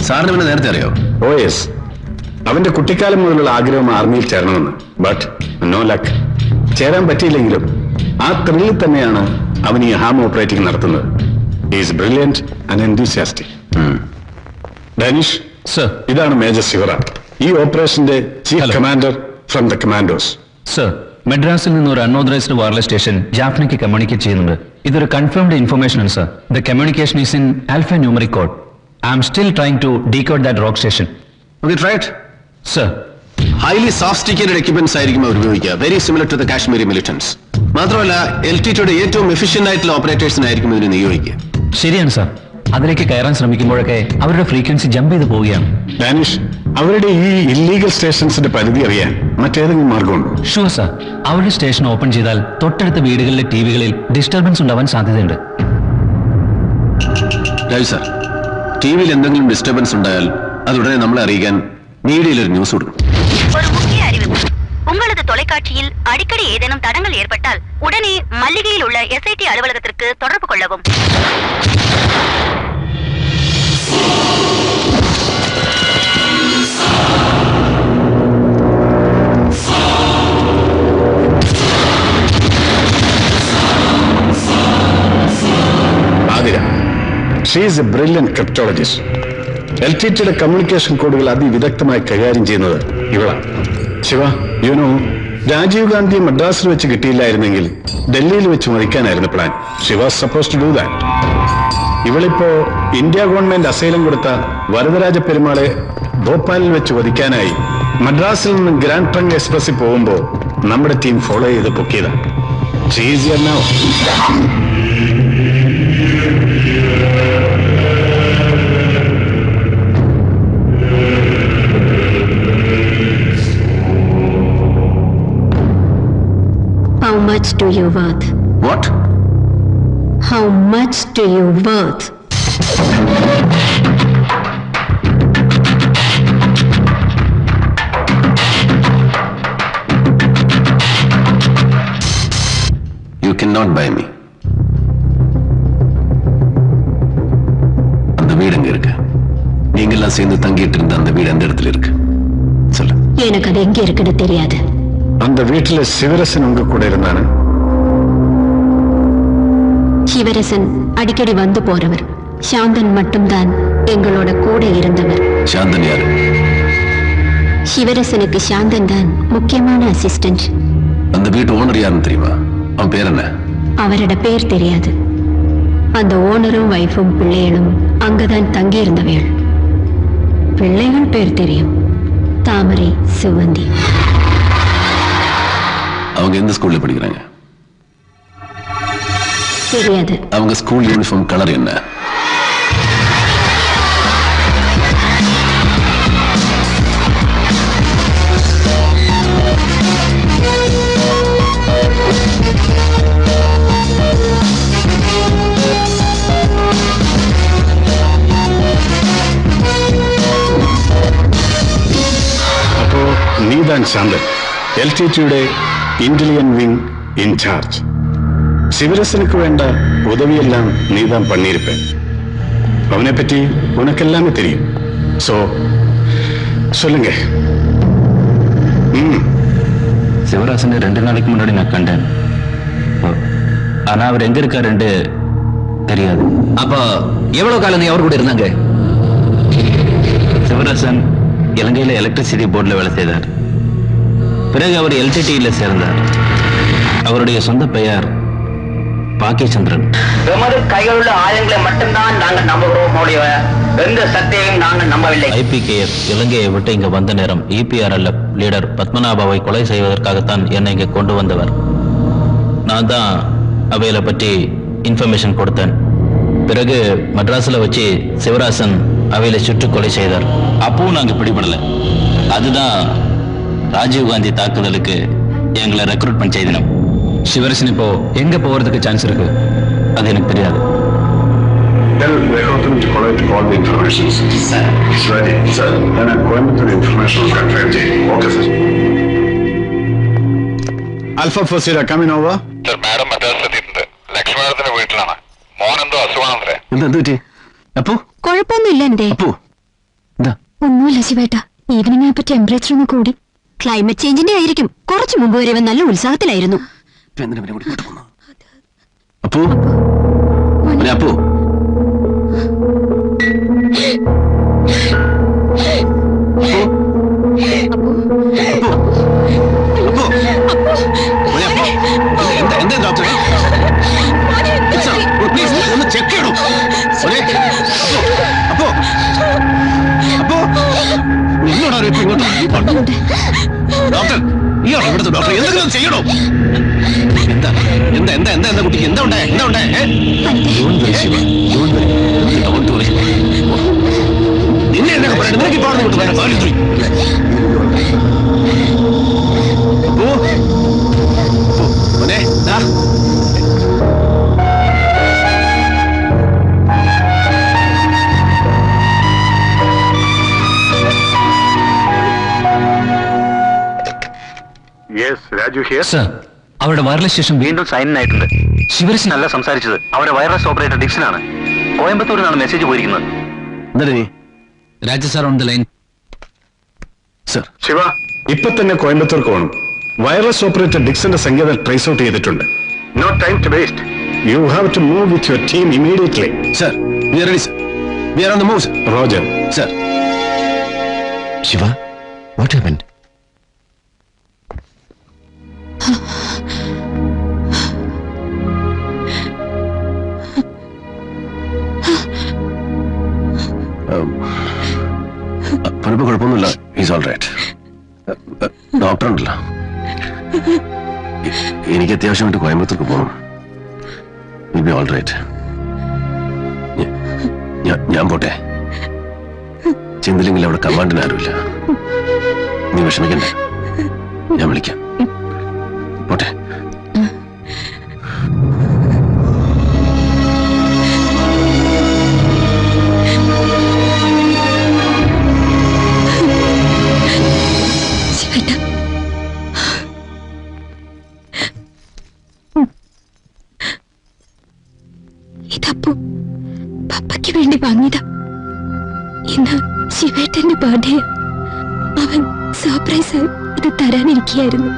സാറിന് പിന്നെ നേരത്തെ അറിയോ? ഓ യെസ്, അവന്റെ കുട്ടിക്കാലം മുതലുള്ള ആഗ്രഹം ആർമിയിൽ ചേരണമെന്ന്. But no luck. ചേരാൻ പറ്റിയില്ലെങ്കിലും ആ ത്രില്ലിൽ തന്നെയാണ് അവൻ ഈ ഹാം ഓപ്പറേറ്റിംഗ് നടത്തുന്നത്. Is brilliant and enthusiastic. Danish sir, ഇതാണ് മേജർ ശിവറ, ഈ ഓപ്പറേഷന്റെ chief commander from the commandos. Sir, മദ്രാസിൽ നിന്ന് ഒരു അൺഓതറൈസ്ഡ് വയർലെസ് സ്റ്റേഷൻ ജാഫ്നയ്ക്ക് കമ്മ്യൂണിക്കേറ്റ് ചെയ്യുന്നുണ്ട്. ഇതൊരു കൺഫേംഡ് ഇൻഫർമേഷൻ ആണ് sir. The communication is in alpha numeric code. I am still trying to decode that rock station. Okay, try it. Sir, highly sophisticated equipments ആയിരിക്കും അവർ ഉപയോഗിക്കുക. Very similar to the Kashmiri militants. മാത്രമല്ല LTTയുടെ ഏറ്റവും efficient ആയിട്ടുള്ള ഓപ്പറേറ്റേഴ്സിനായിരിക്കും ഇതിന് നിയോഗിക്കുക. ശരിയാണ് sir. അതിലേക്ക് കയറാൻ ശ്രമിക്കുമ്പോഴൊക്കെ അവരുടെ ഫ്രീക്വൻസി ജമ്പ് ചെയ്ത് പോവുകയാണ്. ഡാനിഷ്, അവരുടെ ഈ ഇല്ലീഗൽ സ്റ്റേഷൻസിന്റെ പരിധി അറിയാൻ മറ്റേതെങ്കിലും മാർഗമുണ്ടോ? Sure sir. അവരുടെ സ്റ്റേഷൻ ഓപ്പൺ ചെയ്താൽ തൊട്ടടുത്ത വീടുകളിലെ ടിവികളിൽ ഡിസ്റ്റർബൻസ് ഉണ്ടാവാൻ സാധ്യതയുണ്ട്. രാജു സാർ, ടിവിയിൽ എന്തെങ്കിലും ഡിസ്റ്റർബൻസ് ഉണ്ടായാൽ അതുടനെ നമ്മളെ അറിയിക്കാൻ மீடியில் ஒரு நியூஸ் கொடுக்கும். ஒரு முக்கிய அறிவிப்பு. உங்களது தொலைக்காட்சியில் அடிக்கடி ஏதேனும் தடங்கள் ஏற்பட்டால் உடனே மல்லிகையில் உள்ள SIT அலுவலகத்திற்கு தொடர்பு கொள்ளவும். Athira, she is a brilliant cryptologist. LTTയുടെ കമ്മ്യൂണിക്കേഷൻ കോഡുകൾ അതിവിദഗ്ധമായി കൈകാര്യം ചെയ്യുന്നത് ഇവളാണ്. ശിവ, യുനോ, രാജീവ് ഗാന്ധി മദ്രാസിൽ വെച്ച് കിട്ടിയില്ലായിരുന്നെങ്കിൽ ഡൽഹിയിൽ വെച്ച് മരിക്കാനായിരുന്നു plan. She was suppose to do that. ഇവളിപ്പോ ഇന്ത്യ ഗവൺമെന്റ് അസൈലം കൊടുത്ത വരദരാജ പെരുമാളെ ഭോപ്പാലിൽ വെച്ച് വധിക്കാനായി മദ്രാസിൽ നിന്ന് ഗ്രാൻഡ് ട്രങ്ക് എക്സ്പ്രസിൽ പോകുമ്പോ നമ്മുടെ ടീം ഫോളോ ചെയ്ത് പൊക്കിയതാണ്. She is here now. How much do you worth? What? How much do you worth? You cannot buy me. அந்த வீடு எங்க இருக்கு? நீங்கெல்லாம் சேர்ந்து தங்கிட்டு இருந்த அந்த வீடு எந்த இடத்துல இருக்கு? சொல்லு. எனக்கு அது எங்க இருக்குன்னு தெரியாது. அந்த வீட்டுல சிவரசன் உங்க கூட இருந்தானு? சிவரசன் அடிக்கடி வந்து போறவர். சாந்தன் மட்டும்தான் எங்களோட கூட இருந்தவர். சாந்தன் யாரு? சிவரசனுக்கு சாந்தன் தான் முக்கியமான அசிஸ்டன்ட். அந்த வீட்டு ஓனர் யாருன்னு தெரியுமா? அவன் பேர் என்ன? அவரோட பேர் தெரியாது. அந்த ஓனரும் வைஃபும் பிள்ளைகளும் அங்கதான் தங்கி இருந்தவர்கள். பிள்ளைகள் பேர் தெரியும், தாமரை, சுவந்தி. அவங்க எந்த ஸ்கூல்ல படிக்கிறாங்க? தெரியாது. அவங்க ஸ்கூல் யூனிஃபார்ம் கலர் என்ன? അപ്പോ നീതാൻ ശാന്തൻ, LTTയുടെ ഇന്റലിജന്റ് വിങ് இன்சார்ஜ். சிவரசனுக்கு வேண்ட உதவியெல்லாம் நீதான் பண்ணியிருப்பேன். அவனை பற்றி உனக்கு எல்லாமே தெரியும். சோ சொல்லுங்க. சிவராசனை 2 நாளைக்கு முன்னாடி நான் கண்டேன். ஆனா அவர் எங்க இருக்காருன்னு தெரியாது. அப்ப எவ்வளவு காலம் நீ அவர் கூட இருந்தாங்க? சிவராசன் இலங்கையில எலக்ட்ரிசிட்டி போர்டில் வேலை செய்தார். பிறகு அவர் LTTயில் சேர்ந்தார். அவருடைய சொந்த பெயர் பாக்கியச்சந்திரன். எமது கைகளுள்ள ஆயுதங்களை மட்டும்தான் நாங்கள் நம்புகிறோம். எந்த சக்தியையும் நாங்கள் நம்பவில்லை. IPKF இலங்கையை விட்டு இங்க வந்த நேரம் EPRLF லீடர் பத்மநாபாவை கொலை செய்வதற்காகத்தான் என்னை இங்க கொண்டு வந்தவர். நான் தான் அவையில பற்றி இன்ஃபர்மேஷன் கொடுத்தேன். பிறகு மദ്രാസിல வச்சு சிவராசன் அவையில சுட்டு கொலை செய்தார். அப்பவும் நாங்க பிடிபடல. அதுதான் ராஜீவ் காந்தி தாக்குதலுக்கு எங்களை ரெக்ரூட்மெண்ட் செய்தோம். சிவரசன் இப்போ எங்க போறதுக்கு சான்ஸ் இருக்கு? அது எனக்கு தெரியாது. Then we have to collect all the information. Sir. It's ready. Sir. Then I'm going to the information control team. Okay, sir. Alpha Fosira, coming over. Sir, madam മദ്രാസിലെത്തിയിട്ടുണ്ട്. ലക്ഷ്മണത്തിന്റെ വീട്ടിലാണ്. മോനെന്തോ അസുഖമാണത്രേ. എന്ത് പറ്റി? അപ്പു കുഴപ്പമൊന്നുമില്ല. എന്തേ? അപ്പു എന്താ ഒന്നുമില്ല ശിവേട്ട, ഈവനിങ് ആയപ്പോ ടെമ്പറേച്ചർ ഒന്ന് കൂടി. ക്ലൈമറ്റ് ചേഞ്ചിന്റെ ആയിരിക്കും. കുറച്ചു മുമ്പ് വരെ ഇവൻ നല്ല ഉത്സാഹത്തിലായിരുന്നു. ഇപ്പൊ എന്തിനാ ഇവനെ കൂടി ഇങ്ങോട്ട് പോന്നു? അപ്പു മോനെ, അപ്പു എന്താ ഡോക്ടറെ? പ്ലീസ് ഒന്ന് ചെക്ക് ചെയ്യണോ? അപ്പോ അപ്പോ നിന്നോടാ ഇപ്പൊ ഇങ്ങോട്ട്? ഡോക്ടർ, ഇയാളോ ഇവിടുത്തെ ഡോക്ടർ? എന്തെങ്കിലും ചെയ്യണോ? എന്താ എന്താ എന്താ എന്താ എന്താ കുട്ടിക്ക് എന്താ ഉണ്ടായ? എന്താ ഉണ്ടായ? നിന്നെ എന്നൊക്കെ പറയണ്ട. നിനക്ക് ഇപ്പൊ അവിടെ വരാൻ പാടില്ല. മോനെ ദാ രാജു ഹിയർ. സർ, അവരുടെ വയർലെസ് സ്റ്റേഷൻ വീണ്ടും സൈൻ ആയിട്ടുണ്ട്. ശിവരശൻ അല്ല സംസാരിച്ചത്, അവരുടെ വയർലെസ് ഓപ്പറേറ്റർ ഡിക്സൺ ആണ്. കോയമ്പത്തൂരിൽ നിന്നാണ് മെസ്സേജ് പോയിരിക്കുന്നത്. എന്താ നീ? Raju sir on the line. Sir, Shiva, ഇപ്പൊ തന്നെ കോയമ്പത്തൂർക്ക് പോകണം. വയർലെസ് ഓപ്പറേറ്റർ ഡിക്സന്റെ സംഖ്യ ട്രേസ് ഔട്ട് ചെയ്തിട്ടുണ്ട്. No time to waste. You have to move with your team immediately. Sir, we are ready sir. We are on the move sir. Roger. Sir. Shiva, what happened? അവനിപ്പോ കുഴപ്പമൊന്നുമില്ല. Is all right. Doctor ഉണ്ടല്ലോ. എനിക്ക് അത്യാവശ്യമായിട്ട് കോയമ്പത്തൂർക്ക് പോകണം. Will be all right. ഞാൻ പോട്ടെ. ചിന്തില്ലെങ്കിൽ അവിടെ കമാൻഡിന് ആരുമില്ല. നീ വിഷമിക്കണ്ട, ഞാൻ വിളിക്കാം. പോട്ടെ. ഇതപ്പോ പപ്പയ്ക്ക് വേണ്ടി വാങ്ങിയതാ. ഇന്ന് ശിവേട്ടന്റെ ബർത്ത്ഡേ. അവൻ സർപ്രൈസ് ഇത് തരാനിരിക്കുകയായിരുന്നു.